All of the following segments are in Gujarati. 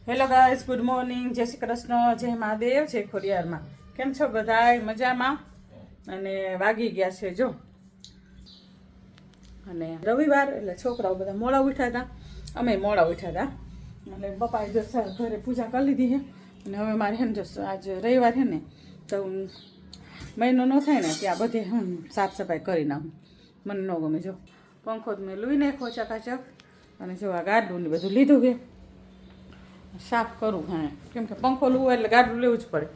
હેલો ગાઈસ, ગુડ મોર્નિંગ, જય શ્રી કૃષ્ણ, જય મહાદેવ, જય ખોડિયારમાં. કેમ છો બધાય? મજામાં? અને વાગી ગયા છે જો, અને રવિવાર એટલે છોકરાઓ બધા મોડા ઉઠ્યા હતા, અમે મોડા ઉઠ્યા હતા. એટલે પપ્પાએ જો ઘરે પૂજા કરી લીધી છે. અને હવે મારે હે ને જો આજ રવિવાર છે ને, તો મહિનો ન થાય ને ત્યાં બધે હું સાફ સફાઈ કરી નાખું. મને ન ગમે. જો પંખો મેં લૂઈ નાખ્યો ચકાચક, અને જો આ ગાડું ને બધું લીધું છે સાફ કરું. હા, કેમ કે પંખો લૂવો એટલે ગાડું લેવું જ પડે,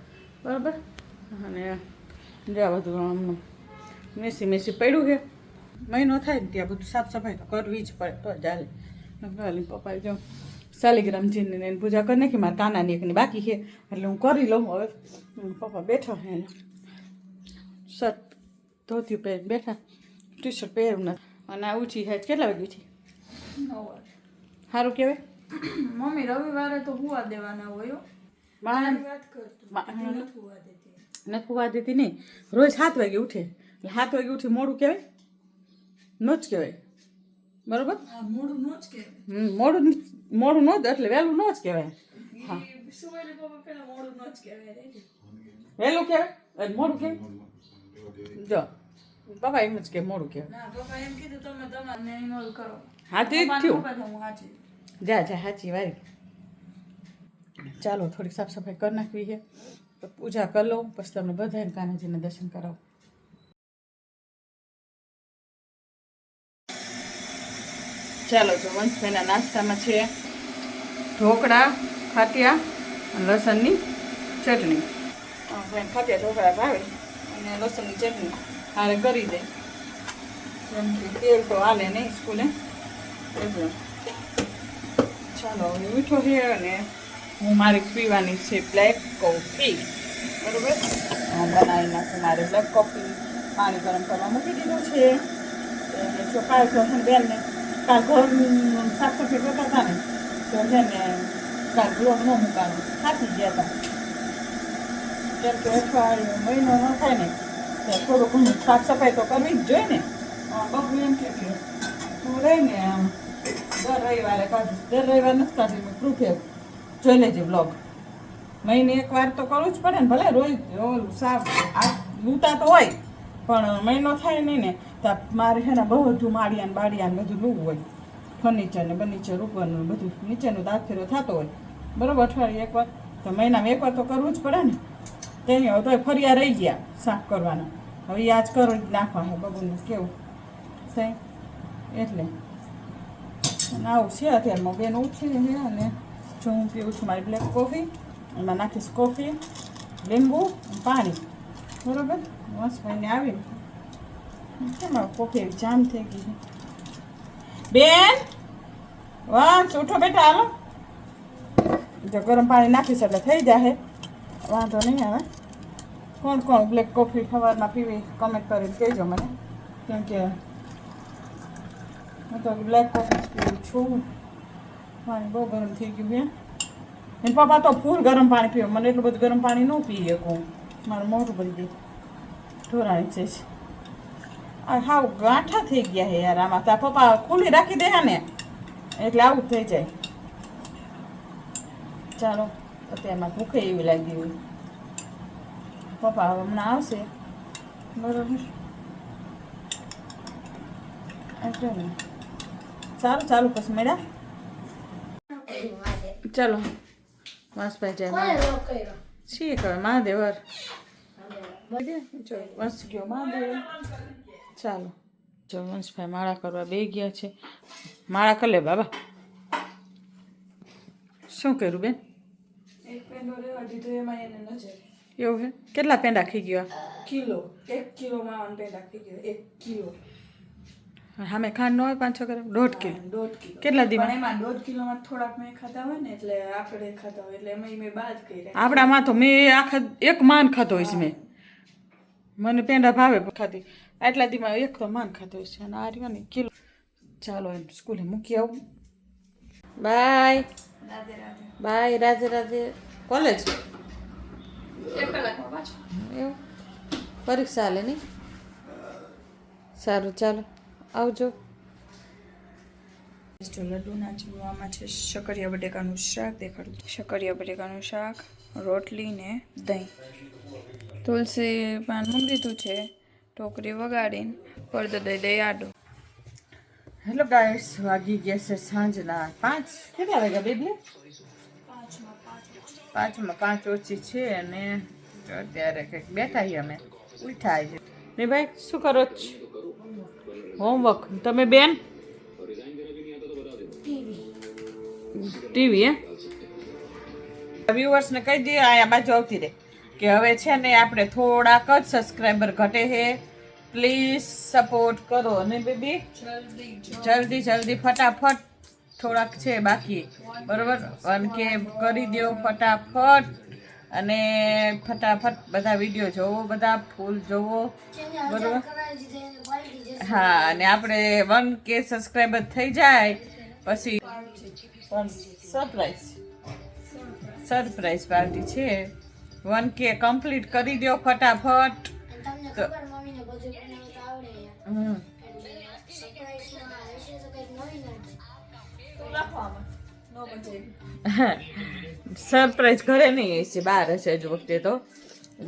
બરાબર. અને જ્યાં બધું આમ મેસી પડ્યું છે, મહિનો થાય ને ત્યાં બધું સાફ સફાઈ તો કરવી જ પડે તો ચાલે. પપ્પાએ જો શાલિગ્રામજીની એને પૂજા કરી નાખી, મારા કાનાની એકની બાકી છે એટલે હું કરી લઉં. હવે પપ્પા બેઠો હે, શર્ટ ધોતી પહેરી બેઠા, ટી શર્ટ પહેર્યું નથી. અને આ ઊંચી છે કેટલા વાગે ઉઠી? 9 વાગે. સારું કહેવાય. મમ્મી રવિવારે તો હુવા દેવાના હોય. નથી હુવા દેતી નહીં, રોજ 7 વાગે ઉઠે. એટલે 7 વાગે ઉઠી મોડું કહેવાય? ન જ કહેવાય, બરોબર. મોડું નો જ કહેવાય. મોડું ન જ એટલે વહેલું ન જ કહેવાય. હા, મોડું નો જ કહેવાય, વહેલું કહેવાય મોડું કહેવાય. જો પપ્પા એમ જ કે મોડું કહેવાય. ના, પપ્પા એમ કીધું તમે તમારે ઇન્વોલ્વ કરો. હા તે જ થયું. હું હાચી જા સાચી વારી. ચાલો થોડીક સાફ સફાઈ કરી નાખવી છે, તો પૂજા કરી લઉં, પછી તમને બધાને કાનાજીને દર્શન કરાવું. ચાલો, જો વંશભાઈના નાસ્તામાં છે ઢોકળા, ખાટિયા અને લસણની ચટણી. ખાટિયા ઢોકળા ભાવે અને લસણની ચટણી હારે કરી દે, કેમ કે તેલ તો હાલે નહીં સ્કૂલે એટલે. ચાલો, હવે મીઠો છે અને હું મારે પીવાની છે બ્લેક કોફી, બરાબર. બનાવી નાખું મારે બ્લેક કોફી. પાણી ગરમ કરવા મૂકી દીધું છે. જો કાલ તો બેનને કાલ ઘરનું સાફ સફાઈ કરતા હતા ને, તો છે ને કાલ બ્લોક ન મૂકવાનું થાકી ગયા હતા. કેમ કે અઠવાડિયું મહિનો ન થાય ને ત્યારે થોડું ઘણું સાફ સફાઈ તો કરવી જ જોઈએ ને. બબુ એમ કે તું રહીને દર રવિવારે કાઢીશ. દર રવિવારે નથી કાઢી, મેં પ્રૂફે જોઈ લેજે બ્લોગ. મહિને 1 વાર તો કરવું જ પડે ને, ભલે રોજ ઓલું સાફ લૂંટા તો હોય, પણ મહિનો થાય નહીં ને તો મારે છે ને બધું માળિયાને બાળિયાને બધું લૂવું હોય. ફર્નિચર ને બર્નિચર ઉપરનું બધું નીચેનું દાંત ફેરો થતો હોય, બરાબર. અઠવાડિયે 1 વાર તો મહિનામાં 1 વાર તો કરવું જ પડે ને. તેની હવે તો ફરિયા રહી ગયા સાફ કરવાના, હવે એ આજ કરો જ નાખવા છે બબુને કેવું સહી એટલે. અને આવું છે અત્યારમાં. બેન ઉઠી છે અને જો હું પીવું છું મારી બ્લેક કોફી. એમાં નાખીશ કોફી, લીંબુ, પાણી, બરાબર. મસ્ત ભાઈને આવીને કેમ કોફી એવી જામ થઈ ગઈ છે. બેન વાહ ઉઠો બેટા, હાલો. જો ગરમ પાણી નાખીશ એટલે થઈ જાય, વાંધો નહીં. હવે કોણ કોણ બ્લેક કોફી સવારમાં પીવી કમેન્ટ કરીને કહેજો મને, કેમ કે હું તો બ્લેક કોફી પીવું છું. પાણી બહુ ગરમ થઈ ગયું બેન. એને પપ્પા તો ફૂલ ગરમ પાણી પીવે, મને એટલું બધું ગરમ પાણી ન પીએ કહું, મારું મોઢું બધી ગયું ઢોરાણી છે. આ હાવ ગાંઠા થઈ ગયા હે યાર આમાં. તાર પપ્પા ખુલ્લી રાખી દે ને એટલે આવું થઈ જાય. ચાલો, અત્યારમાં ભૂખે એવી લાગી હોય. પપ્પા હવે હમણાં આવશે, બરાબર. એટલે ને સારું ચાલુ પછી મેળા. ચાલો વાસભાઈ જાય છીએ હવે મહાદેવર વંશ ગયો મહાદેવ. ચાલો, જો વંશભાઈ માળા કરવા બે ગયા છે. માળા કરી લે બાબા. શું કર્યું બેન? એક પેંડો લેવા દીધો, એમાં એને નજર. એવું છે? કેટલા પેંડા ખાઈ ગયો? કિલો. 1 કિલોમાં પેંડા ખાઈ ગયો. 1 કિલો. હા, મેં ખાંડ ન હોય 5-6 ગ્રામ? 1.5 કિલો. 1.5 કિલો. કેટલા દીમાં? પણ એમાં 1.5 કિલોમાં થોડાક મેં ખાતા હોય ને, એટલે આપણે ખાતા હોય એટલે એમાં મેં બાદ કર્યા. આપણામાં તો મેં આખા 1 માન ખાતો હોઈશ. મને પેંડા ભાવે ખાતી, આટલા દીમાં 1 તો માન ખાતો હોઈશ. અને આ રહ્યો ને કિલો. ચાલો એમ સ્કૂલે મૂકી આવું. Bye Radhe Radhe. Bye, Radhe Radhe. College 1 કલાકમાં પાછું. એવું પરીક્ષા હાલે નહીં? સારું ચાલો આવજો. જો લડ્ડુના જમવામાં છે શકરિયા બટેકાનું શાક દેખાડું. શકરિયા બટેકાનું શાક, રોટલી ને દહીં. તુલસી પાન મૂકી દીધું છે, ઢોકળી વગાડીને પડદો દઈ દઈ આડો. હેલો ગાઈસ, વાગી ગયા છે સાંજના 5. કેટલા વાગ્યા બેબી? 5 ઓછી છે અને અત્યારે કંઈક બેઠા છીએ અમે, ઉઠ્યા છે ને ભાઈ. શું કરો છો? હોમવર્ક. તમે બેન? ટીવી. વ્યુઅર્સને કહી દઈએ અહીંયા બાજુ આવતી રહે કે હવે છે ને આપણે થોડાક જ સબસ્ક્રાઈબર ઘટે છે, પ્લીઝ સપોર્ટ કરો. અને બેબી જલ્દી ફટાફટ, થોડાક છે બાકી, બરોબર? 1K કરી દો ફટાફટ. અને ફટાફટ બધા વિડીયો જોવો, બધા ફૂલ જોવો, બરોબર? હા, અને આપણે 1K સબસ્ક્રાઈબર થઈ જાય પછી સરપ્રાઈઝ પાર્ટી છે. 1K કમ્પ્લીટ કરી દો ફટાફટ. સરપ્રાઈઝ ઘરે નહીં હશે, બહાર હશે જ વખતે તો,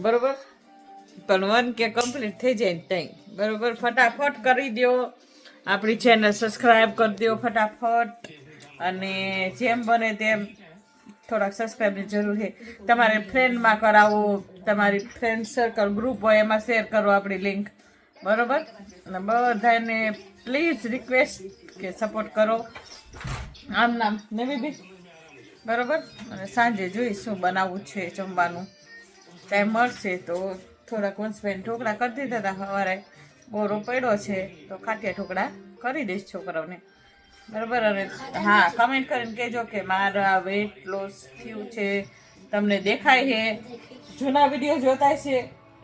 બરોબર? પણ 1K કમ્પ્લીટ થઈ જાય ને ત્યાં, બરોબર? ફટાફટ કરી દો. આપણી ચેનલ સબસ્ક્રાઈબ કરી દો ફટાફટ. અને જેમ બને તેમ થોડાક સબસ્ક્રાઈબની જરૂર છે. તમારે ફ્રેન્ડમાં કરાવો, તમારી ફ્રેન્ડ સર્કલ ગ્રુપ હોય એમાં શેર કરો આપણી લિંક, બરોબર? અને બધાને પ્લીઝ રિક્વેસ્ટ કે સપોર્ટ કરો. આમ નામ ને બેબી, બરોબર? અને સાંજે જોઈ શું બનાવવું છે જમવાનું. ટાઈમ મળશે તો થોડાક વંશભાઈને ઢોકળા કરી દીધા હતા સવારે, બોરો પડ્યો છે તો ખાટિયા ઢોકળા કરી દઈશ છોકરાઓને, બરોબર? અને હા, કમેન્ટ કરીને કહેજો કે મારા વેઇટ લોસ થયું છે, તમને દેખાય છે, જૂના વિડીયો જોતા છે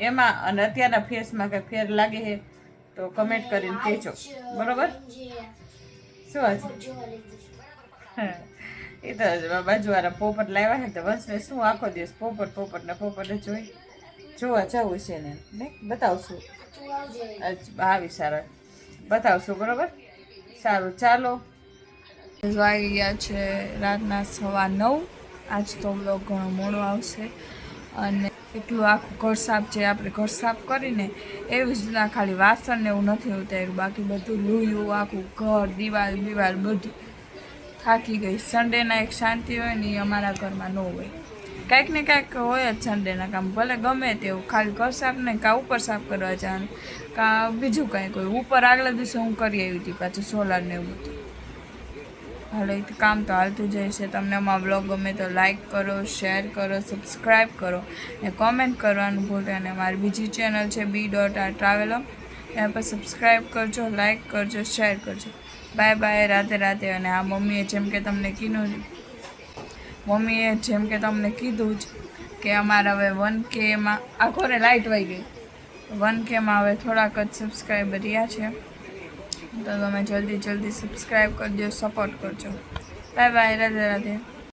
એમાં અને અત્યારના ફેસમાં કંઈ ફેર લાગે છે તો કમેન્ટ કરીને કહેજો, બરોબર? શું વાત? એ તો બાજુવાળા પોપટ લાવ્યા છે તો વંશને શું આખો દિવસ પોપટ ને જોવા જવું છે ને બતાવશું. આવી સારા બતાવશું, બરોબર? સારું, ચાલો. વાગી ગયા છે રાતના 9:15. આજ તો બ્લોગ ઘણો મોડો આવશે અને એટલું આખું ઘર સાફ છે. આપણે ઘર સાફ કરીને એવી જ રીતના ખાલી વાસણ ને એવું નથી ઉતાર્યું, બાકી બધું લુયું, આખું ઘર, દિવાલ બધું. થાકી ગઈ. સન્ડેના એક શાંતિ હોય ને એ અમારા ઘરમાં ન હોય. કાંઈક ને કાંઈક હોય જ સન્ડેના કામ, ભલે ગમે તેવું, ખાલી ઘર સાફ નહીં, કાં ઉપર સાફ કરવા જવાનું, કાં બીજું કાંઈક હોય. ઉપર આગલા દિવસે હું કરી આવી હતી પાછું સોલાર ને એવું બધું. હાલો, કામ તો હાલતું જાય છે. તમને અમારા બ્લોગ ગમે તો લાઈક કરો, શેર કરો, સબસ્ક્રાઈબ કરો ને કોમેન્ટ કરવાનું ભૂલતા નહીં. અમારી બીજી ચેનલ છે b.r.traveler, ત્યાં પર સબસ્ક્રાઈબ કરજો, લાઈક કરજો, શેર કરજો. Bye bye, Radhe. અને આ મમ્મીએ જેમ કે તમને કીધું જ કે અમારે હવે 1Kમાં આખોરે લાઇટ વહી ગઈ. 1Kમાં હવે થોડાક જ સબસ્ક્રાઈબર રહ્યા છે તો તમે જલ્દી સબસ્ક્રાઈબ કરજો, સપોર્ટ કરજો. Bye bye, Radhe.